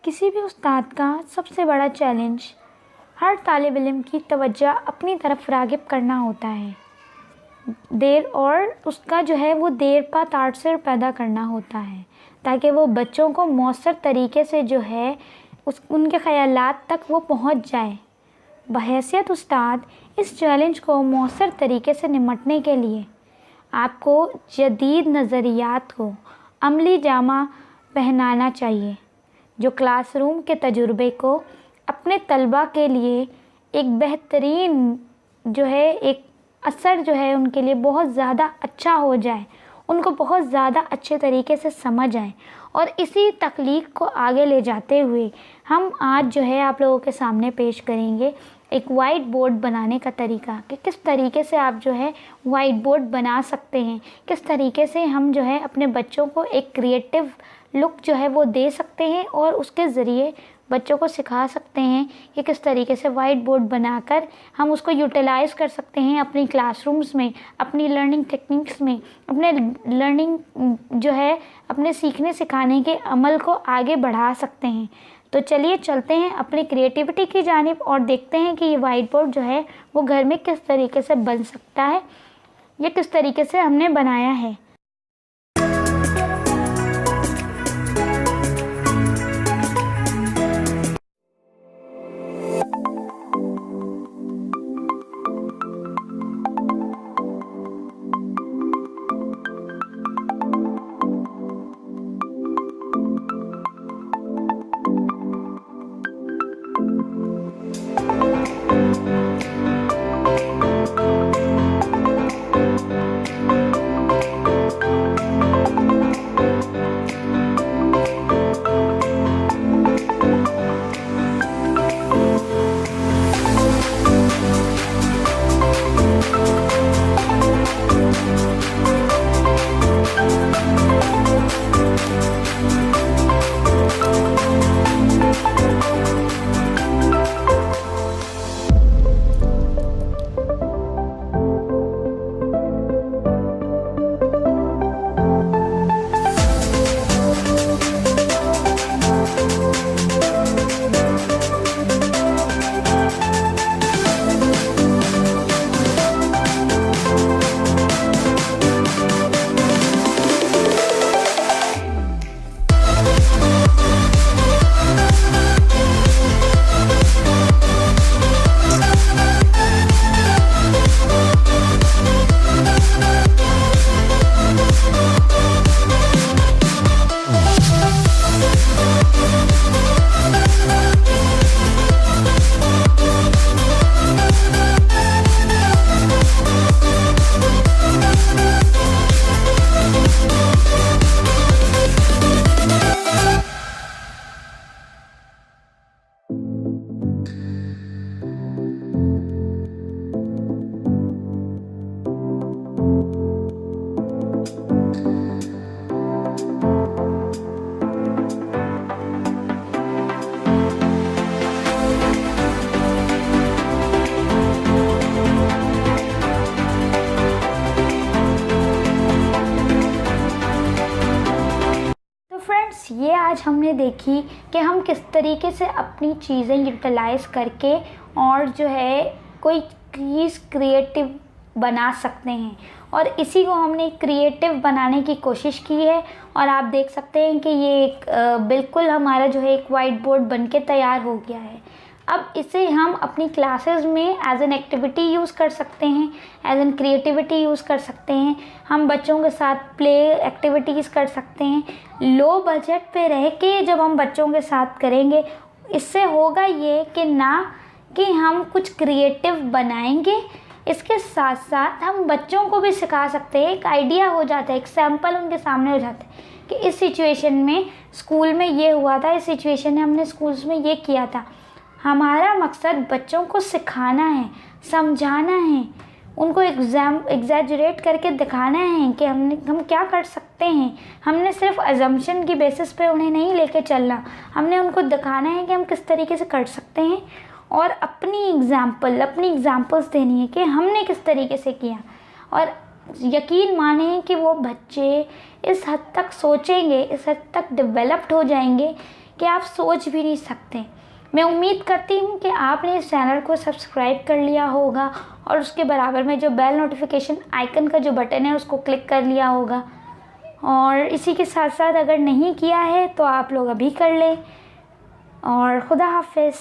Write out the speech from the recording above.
किसी भी उस्ताद का सबसे बड़ा चैलेंज हर तालिब इल्म की तवज्जो अपनी तरफ राग़िब करना होता है। देर और उसका जो है वो देर पा तासुर पैदा करना होता है ताकि वो बच्चों को मौसर तरीके से जो है उनके ख़यालात तक वो पहुंच जाए। बहैसियत उस्ताद इस चैलेंज को मौसर तरीके से निपटने के लिए आपको जदीद नज़रियात को अमली जामा पहनाना चाहिए, जो क्लासरूम के तजुर्बे को अपने तलबा के लिए एक बेहतरीन जो है एक असर जो है उनके लिए बहुत ज़्यादा अच्छा हो जाए, उनको बहुत ज़्यादा अच्छे तरीके से समझ आए। और इसी तख्लीक को आगे ले जाते हुए हम आज जो है आप लोगों के सामने पेश करेंगे एक वाइट बोर्ड बनाने का तरीका कि किस तरीके से आप जो है वाइट बोर्ड बना सकते हैं, किस तरीके से हम जो है अपने बच्चों को एक क्रिएटिव लुक जो है वो दे सकते हैं और उसके ज़रिए बच्चों को सिखा सकते हैं कि किस तरीके से वाइट बोर्ड बनाकर हम उसको यूटिलाइज़ कर सकते हैं अपनी क्लासरूम्स में, अपनी लर्निंग टेक्निक्स में, अपने लर्निंग जो है अपने सीखने सिखाने के अमल को आगे बढ़ा सकते हैं। तो चलिए चलते हैं अपनी क्रिएटिविटी की जानिब और देखते हैं कि ये वाइट बोर्ड जो है वो घर में किस तरीके से बन सकता है, ये किस तरीके से हमने बनाया है। ये आज हमने देखी कि हम किस तरीके से अपनी चीज़ें यूटिलाइज़ करके और जो है कोई चीज़ क्रिएटिव बना सकते हैं, और इसी को हमने क्रिएटिव बनाने की कोशिश की है। और आप देख सकते हैं कि ये एक बिल्कुल हमारा जो है एक वाइट बोर्ड बन के तैयार हो गया है। अब इसे हम अपनी क्लासेस में एज एन एक्टिविटी यूज़ कर सकते हैं, एज एन क्रिएटिविटी यूज़ कर सकते हैं। हम बच्चों के साथ प्ले एक्टिविटीज़ कर सकते हैं। लो बजट पे रह के जब हम बच्चों के साथ करेंगे, इससे होगा ये कि ना कि हम कुछ क्रिएटिव बनाएंगे, इसके साथ साथ हम बच्चों को भी सिखा सकते हैं। एक आइडिया हो जाता है, एक सैम्पल उनके सामने हो जाता है कि इस सिचुएशन में स्कूल में ये हुआ था, इस सिचुएशन में हमने स्कूल्स में ये किया था। हमारा मकसद बच्चों को सिखाना है, समझाना है, उनको एग्जैजरेट करके दिखाना है कि हम क्या कर सकते हैं। हमने सिर्फ अजम्पशन की बेसिस पे उन्हें नहीं लेके चलना, हमने उनको दिखाना है कि हम किस तरीके से कर सकते हैं और अपनी एग्ज़ाम्पल्स देनी है कि हमने किस तरीके से किया। और यकीन माने कि वो बच्चे इस हद तक सोचेंगे, इस हद तक डेवलप्ड हो जाएंगे कि आप सोच भी नहीं सकते। मैं उम्मीद करती हूँ कि आपने इस चैनल को सब्सक्राइब कर लिया होगा और उसके बराबर में जो बेल नोटिफिकेशन आइकन का जो बटन है उसको क्लिक कर लिया होगा। और इसी के साथ साथ अगर नहीं किया है तो आप लोग अभी कर लें। और खुदा हाफिज़।